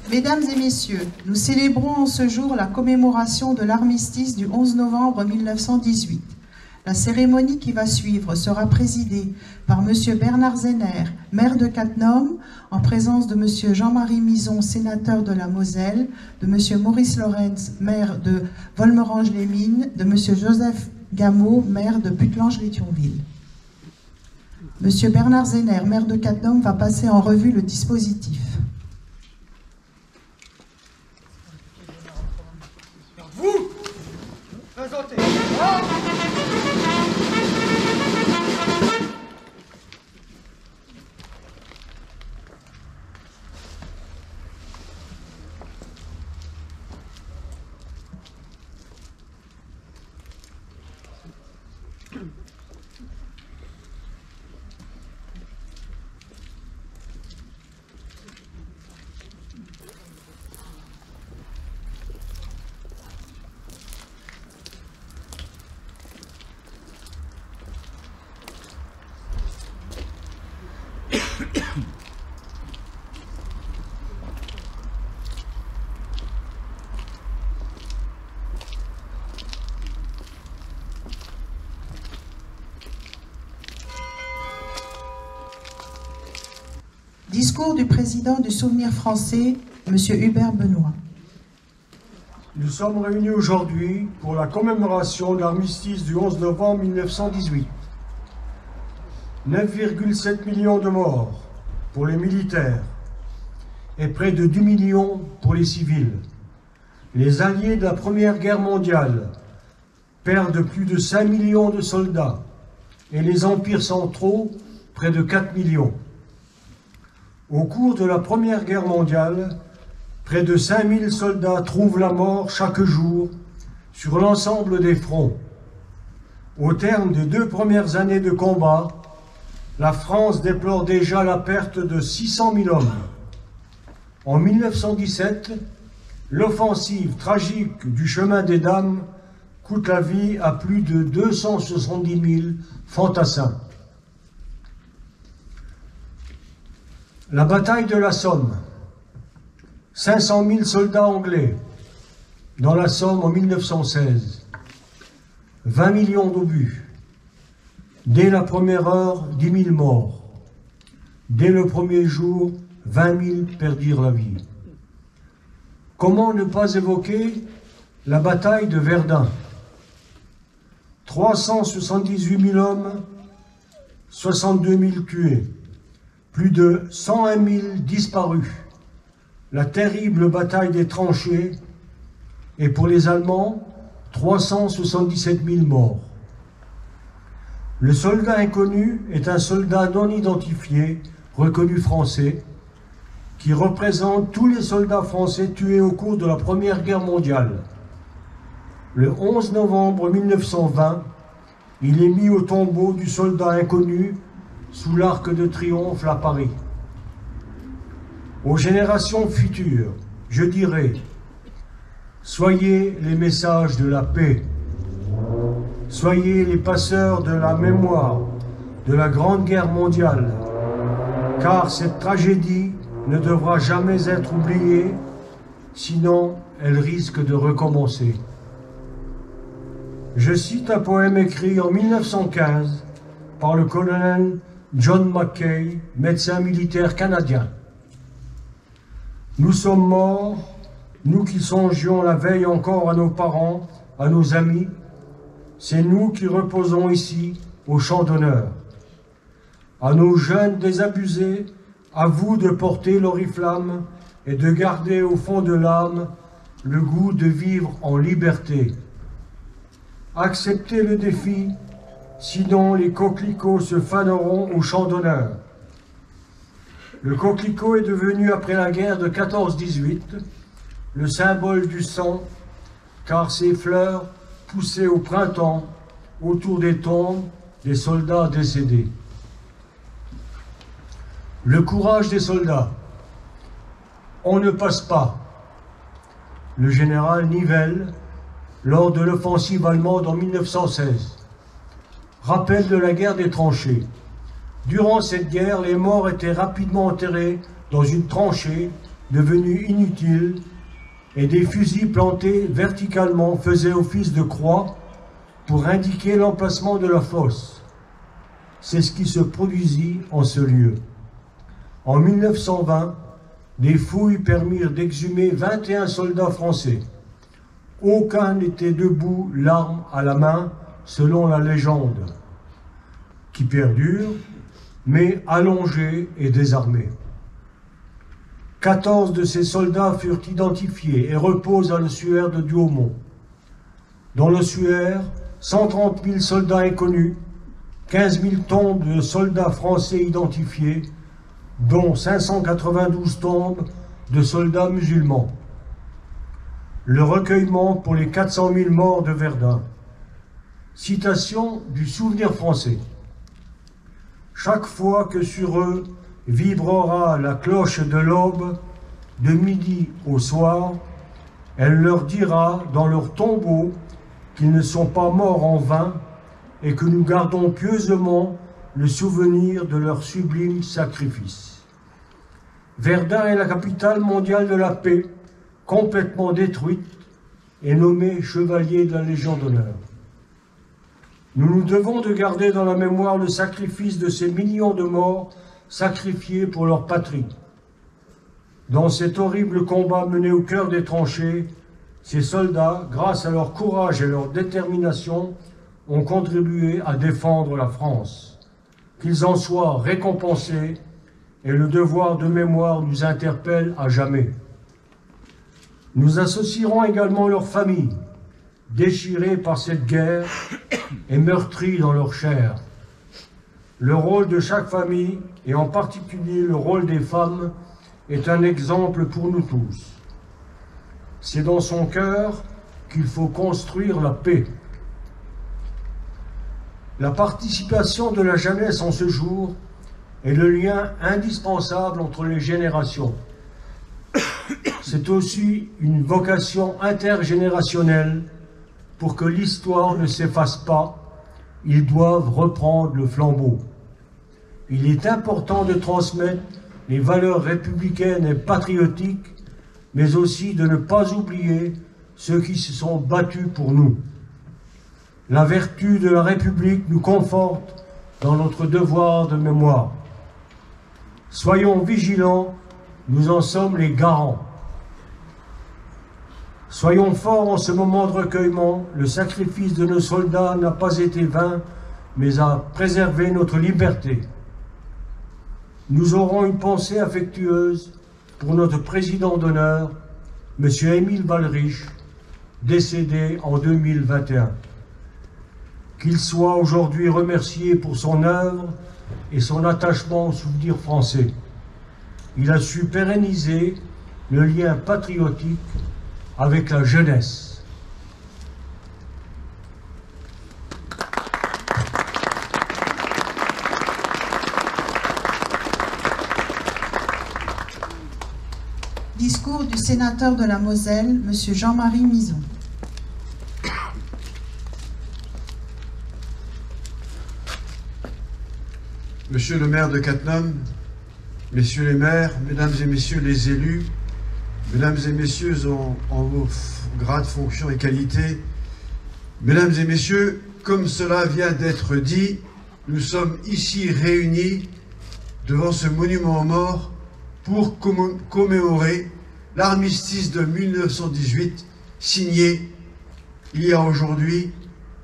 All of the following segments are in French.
Mesdames et messieurs, nous célébrons en ce jour la commémoration de l'armistice du 11 novembre 1918. La cérémonie qui va suivre sera présidée par M. Bernard Zener, maire de Cattenom, en présence de M. Jean-Marie Mison, sénateur de la Moselle, de M. Maurice Lorenz, maire de Volmerange-les-Mines, de M. Joseph Gameau, maire de Putelange-les-Thionville. M. Bernard Zener, maire de Cattenom, va passer en revue le dispositif. Vous présentez. Discours du président du Souvenir français, M. Hubert Benoît. Nous sommes réunis aujourd'hui pour la commémoration de l'armistice du 11 novembre 1918. 9,7 millions de morts pour les militaires et près de 10 millions pour les civils. Les alliés de la Première Guerre mondiale perdent plus de 5 millions de soldats et les empires centraux près de 4 millions. Au cours de la Première Guerre mondiale, près de 5000 soldats trouvent la mort chaque jour sur l'ensemble des fronts. Au terme des 2 premières années de combat, la France déplore déjà la perte de 600 000 hommes. En 1917, l'offensive tragique du chemin des Dames coûte la vie à plus de 270 000 fantassins. La bataille de la Somme, 500 000 soldats anglais dans la Somme en 1916, 20 millions d'obus. Dès la première heure, 10 000 morts. Dès le premier jour, 20 000 perdirent la vie. Comment ne pas évoquer la bataille de Verdun? 378 000 hommes, 62 000 tués, plus de 101 000 disparus. La terrible bataille des tranchées, et pour les Allemands, 377 000 morts. Le soldat inconnu est un soldat non identifié, reconnu français, qui représente tous les soldats français tués au cours de la Première Guerre mondiale. Le 11 novembre 1920, il est mis au tombeau du soldat inconnu sous l'Arc de Triomphe à Paris. Aux générations futures, je dirais, soyez les messages de la paix, soyez les passeurs de la mémoire de la Grande Guerre mondiale, car cette tragédie ne devra jamais être oubliée, sinon elle risque de recommencer. Je cite un poème écrit en 1915 par le colonel John Mackay, médecin militaire canadien. Nous sommes morts, nous qui songions la veille encore à nos parents, à nos amis, c'est nous qui reposons ici au champ d'honneur. À nos jeunes désabusés, à vous de porter l'oriflamme et de garder au fond de l'âme le goût de vivre en liberté. Acceptez le défi, sinon les coquelicots se faneront au champ d'honneur. Le coquelicot est devenu, après la guerre de 14-18, le symbole du sang, car ses fleurs poussaient au printemps autour des tombes des soldats décédés. Le courage des soldats. On ne passe pas. Le général Nivelle, lors de l'offensive allemande en 1916, rappel de la guerre des tranchées. Durant cette guerre, les morts étaient rapidement enterrés dans une tranchée devenus inutiles, et des fusils plantés verticalement faisaient office de croix pour indiquer l'emplacement de la fosse. C'est ce qui se produisit en ce lieu. En 1920, des fouilles permirent d'exhumer 21 soldats français. Aucun n'était debout, l'arme à la main, selon la légende, qui perdure, mais allongé et désarmé. 14 de ces soldats furent identifiés et reposent à l'ossuaire de Douaumont. Dans l'ossuaire, 130 000 soldats inconnus, 15 000 tombes de soldats français identifiés, dont 592 tombes de soldats musulmans. Le recueillement pour les 400 000 morts de Verdun. Citation du Souvenir français. Chaque fois que sur eux vibrera la cloche de l'aube, de midi au soir, elle leur dira dans leur tombeau qu'ils ne sont pas morts en vain et que nous gardons pieusement le souvenir de leur sublime sacrifice. Verdun est la capitale mondiale de la paix, complètement détruite et nommée chevalier de la Légion d'honneur. Nous nous devons de garder dans la mémoire le sacrifice de ces millions de morts sacrifiés pour leur patrie. Dans cet horrible combat mené au cœur des tranchées, ces soldats, grâce à leur courage et leur détermination, ont contribué à défendre la France. Qu'ils en soient récompensés, et le devoir de mémoire nous interpelle à jamais. Nous associerons également leurs familles, déchirées par cette guerre et meurtries dans leur chair. Le rôle de chaque famille, et en particulier le rôle des femmes, est un exemple pour nous tous. C'est dans son cœur qu'il faut construire la paix. La participation de la jeunesse en ce jour est le lien indispensable entre les générations. C'est aussi une vocation intergénérationnelle. Pour que l'histoire ne s'efface pas, ils doivent reprendre le flambeau. Il est important de transmettre les valeurs républicaines et patriotiques, mais aussi de ne pas oublier ceux qui se sont battus pour nous. La vertu de la République nous conforte dans notre devoir de mémoire. Soyons vigilants, nous en sommes les garants. Soyons forts en ce moment de recueillement. Le sacrifice de nos soldats n'a pas été vain, mais a préservé notre liberté. Nous aurons une pensée affectueuse pour notre président d'honneur, M. Émile Ballerich, décédé en 2021. Qu'il soit aujourd'hui remercié pour son œuvre et son attachement au souvenir français. Il a su pérenniser le lien patriotique avec la jeunesse. Discours du sénateur de la Moselle, M. Jean-Marie Mison. Monsieur le maire de Cattenom, messieurs les maires, mesdames et messieurs les élus, mesdames et messieurs en vos grades, fonctions et qualités, mesdames et messieurs, comme cela vient d'être dit, nous sommes ici réunis devant ce monument aux morts pour commémorer l'armistice de 1918 signé il y a aujourd'hui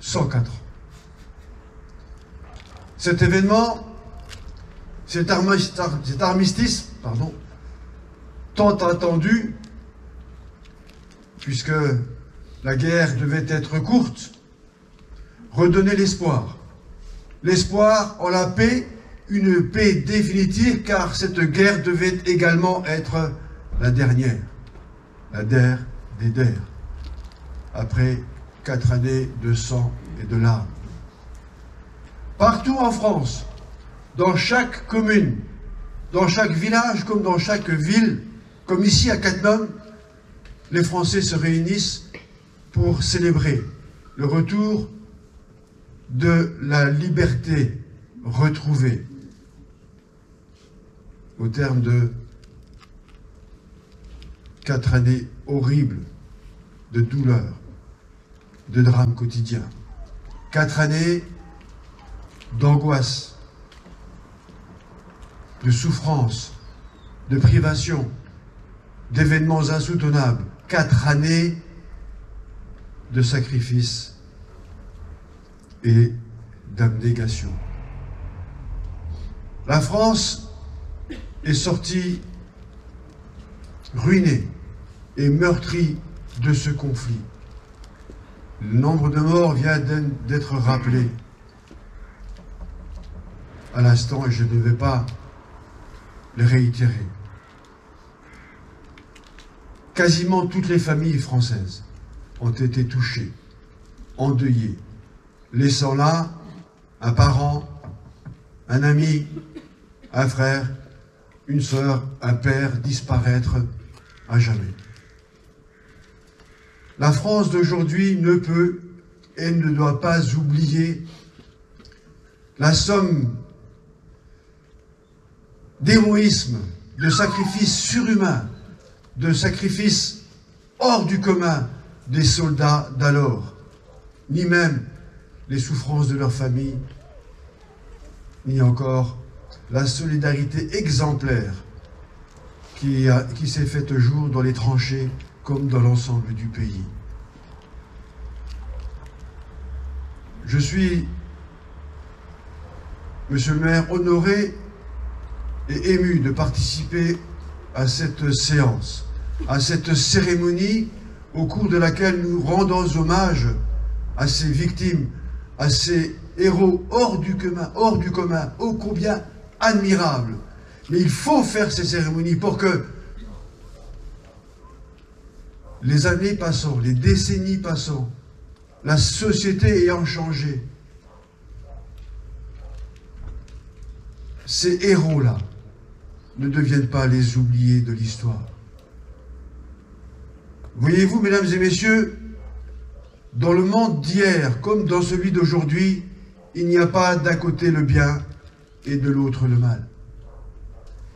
104 ans. Cet événement, cet armistice, tant attendu, puisque la guerre devait être courte, redonnait l'espoir. L'espoir en la paix, une paix définitive, car cette guerre devait également être la dernière, la der des der, après 4 années de sang et de larmes. Partout en France, dans chaque commune, dans chaque village comme dans chaque ville, comme ici à Cattenom, les Français se réunissent pour célébrer le retour de la liberté retrouvée au terme de 4 années horribles de douleur, de drames quotidiens. 4 années d'angoisse, de souffrance, de privation, d'événements insoutenables. 4 années de sacrifice et d'abnégation. La France est sortie ruinée et meurtrie de ce conflit. Le nombre de morts vient d'être rappelé à l'instant et je ne vais pas le réitérer. Quasiment toutes les familles françaises ont été touchées, endeuillées, laissant là un parent, un ami, un frère, une sœur, un père disparaître à jamais. La France d'aujourd'hui ne peut et ne doit pas oublier la somme d'héroïsme, de sacrifices surhumains, de sacrifices hors du commun des soldats d'alors, ni même les souffrances de leur famille, ni encore la solidarité exemplaire qui s'est faite jour dans les tranchées comme dans l'ensemble du pays. Je suis, Monsieur le maire, honoré et ému de participer à cette séance, à cette cérémonie au cours de laquelle nous rendons hommage à ces victimes, à ces héros hors du commun, ô combien admirables. Mais il faut faire ces cérémonies pour que les années passant, les décennies passant, la société ayant changé, ces héros-là ne deviennent pas les oubliés de l'histoire. Voyez-vous, mesdames et messieurs, dans le monde d'hier comme dans celui d'aujourd'hui, il n'y a pas d'un côté le bien et de l'autre le mal.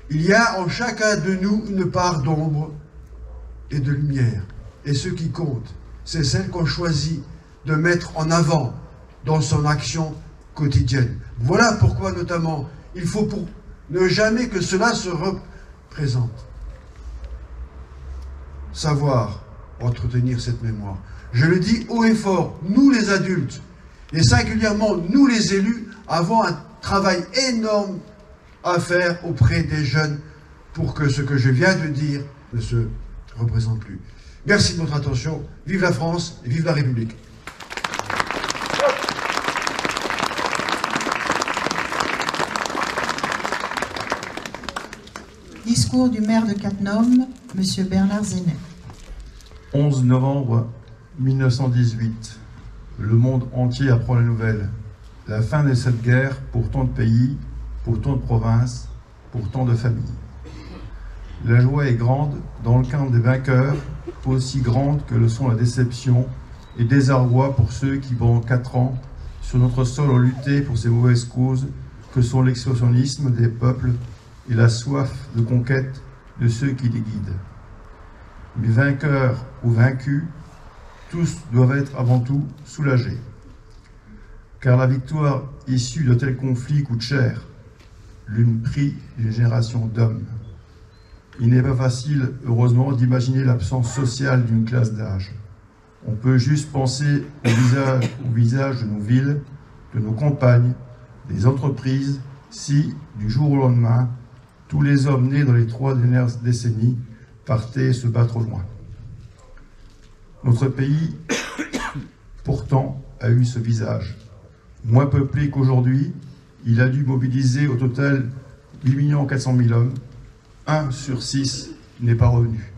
Il y a en chacun de nous une part d'ombre et de lumière. Et ce qui compte, c'est celle qu'on choisit de mettre en avant dans son action quotidienne. Voilà pourquoi, notamment, il faut pour ne jamais que cela se représente, savoir entretenir cette mémoire. Je le dis haut et fort, nous les adultes, et singulièrement nous les élus, avons un travail énorme à faire auprès des jeunes pour que ce que je viens de dire ne se représente plus. Merci de votre attention. Vive la France et vive la République. Discours du maire de Cattenom, M. Bernard Zener. 11 novembre 1918. Le monde entier apprend la nouvelle. La fin de cette guerre pour tant de pays, pour tant de provinces, pour tant de familles. La joie est grande dans le camp des vainqueurs, aussi grande que le sont la déception et désarroi pour ceux qui, pendant 4 ans, sur notre sol ont lutté pour ces mauvaises causes que sont l'expansionnisme des peuples et la soif de conquête de ceux qui les guident. Mais vainqueurs ou vaincus, tous doivent être avant tout soulagés. Car la victoire issue de tels conflits coûte cher, l'une prix d'une génération d'hommes. Il n'est pas facile, heureusement, d'imaginer l'absence sociale d'une classe d'âge. On peut juste penser au visage de nos villes, de nos campagnes, des entreprises, si, du jour au lendemain, tous les hommes nés dans les 3 dernières décennies partaient se battre au loin. Notre pays, pourtant, a eu ce visage. Moins peuplé qu'aujourd'hui, il a dû mobiliser au total 8 400 000 hommes. 1 sur 6 n'est pas revenu.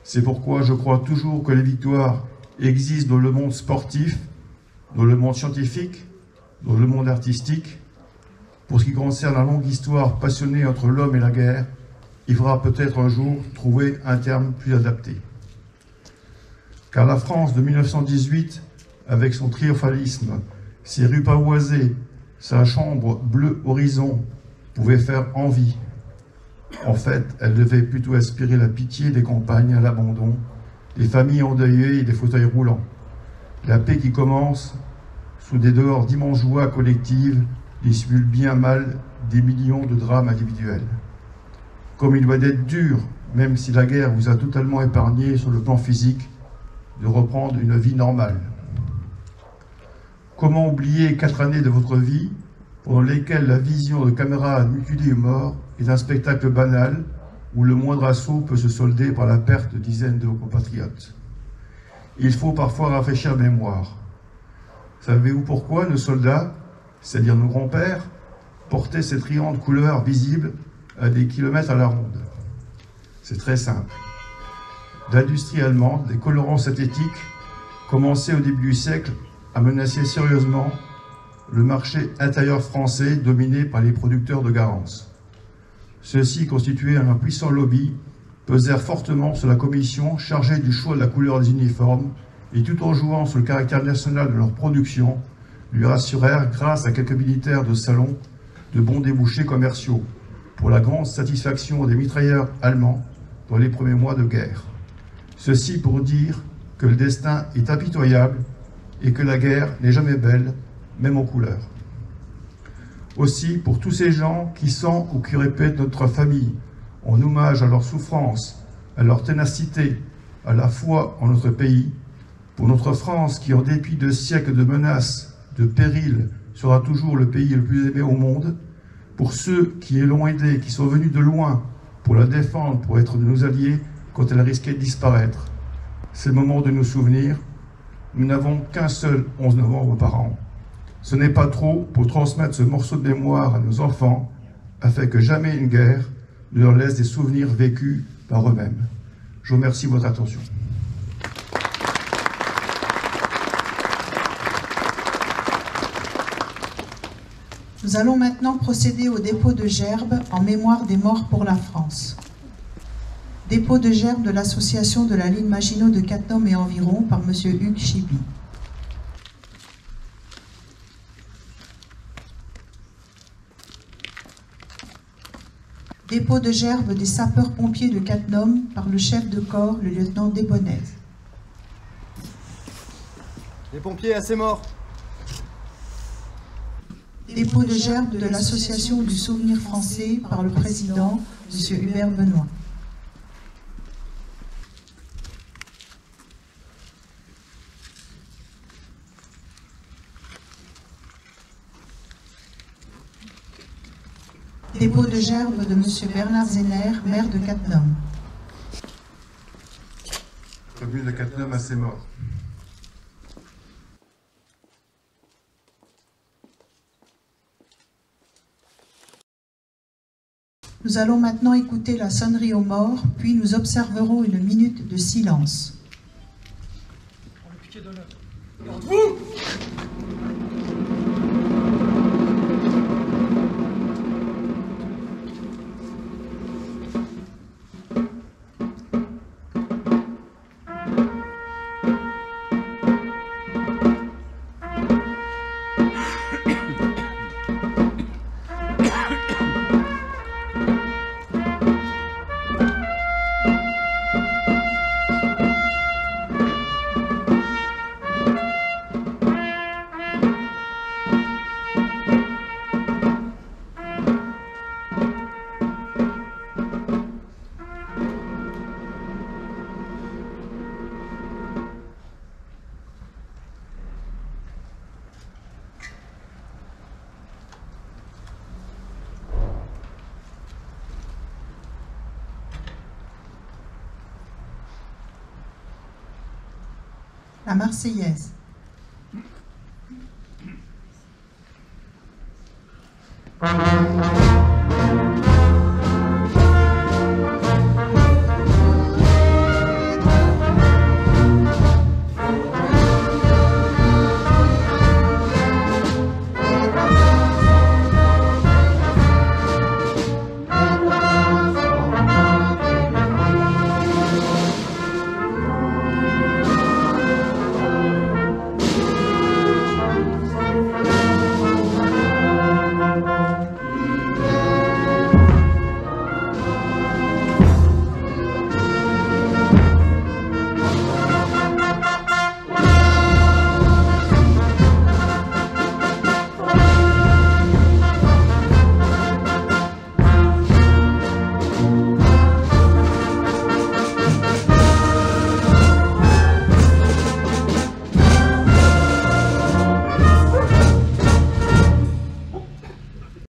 C'est pourquoi je crois toujours que les victoires existent dans le monde sportif, dans le monde scientifique, dans le monde artistique. Pour ce qui concerne la longue histoire passionnée entre l'homme et la guerre, il faudra peut-être un jour trouver un terme plus adapté. Car la France de 1918, avec son triomphalisme, ses rues pavoisées, sa chambre bleu horizon, pouvait faire envie. En fait, elle devait plutôt aspirer la pitié des campagnes à l'abandon, des familles endeuillées et des fauteuils roulants. La paix qui commence, sous des dehors d'immenses joies collectives, dissimule bien mal des millions de drames individuels. Comme il doit être dur, même si la guerre vous a totalement épargné sur le plan physique, de reprendre une vie normale. Comment oublier 4 années de votre vie pendant lesquelles la vision de camarades mutilés ou morts est un spectacle banal où le moindre assaut peut se solder par la perte de dizaines de vos compatriotes. Il faut parfois rafraîchir la mémoire. Savez-vous pourquoi nos soldats, c'est-à-dire nos grands-pères, portaient cette riante couleur visible à des kilomètres à la ronde? C'est très simple. L'industrie allemande des colorants synthétiques commençait au début du siècle à menacer sérieusement le marché intérieur français dominé par les producteurs de Garance. Ceux-ci, constitués un puissant lobby, pesèrent fortement sur la commission chargée du choix de la couleur des uniformes et tout en jouant sur le caractère national de leur production, lui rassurèrent, grâce à quelques militaires de salon, de bons débouchés commerciaux, pour la grande satisfaction des mitrailleurs allemands dans les premiers mois de guerre. Ceci pour dire que le destin est impitoyable et que la guerre n'est jamais belle, même en couleur. Aussi, pour tous ces gens qui sont ou qui répètent notre famille, en hommage à leur souffrance, à leur ténacité, à la foi en notre pays, pour notre France qui, en dépit de siècles de menaces, de périls, sera toujours le pays le plus aimé au monde, pour ceux qui l'ont aidée, qui sont venus de loin pour la défendre, pour être de nos alliés quand elle risquait de disparaître. C'est le moment de nous souvenir. Nous n'avons qu'un seul 11 novembre par an. Ce n'est pas trop pour transmettre ce morceau de mémoire à nos enfants, afin que jamais une guerre ne leur laisse des souvenirs vécus par eux-mêmes. Je vous remercie de votre attention. Nous allons maintenant procéder au dépôt de gerbes en mémoire des morts pour la France. Dépôt de gerbes de l'association de la ligne Maginot de Cattenom et environ par M. Hugues Chiby. Dépôt de gerbes des sapeurs-pompiers de Cattenom par le chef de corps, le lieutenant Desbonnez. Les pompiers, assez morts. Dépôt de gerbes de l'association du souvenir français par le président, M. Hubert Benoît. Dépôt de gerbes de M. Bernard Zener, maire de Cattenom. Commune de Cattenom à ses morts. Nous allons maintenant écouter la sonnerie aux morts, puis nous observerons une minute de silence. Pour le piquet d'honneur. Garde-vous! La Marseillaise.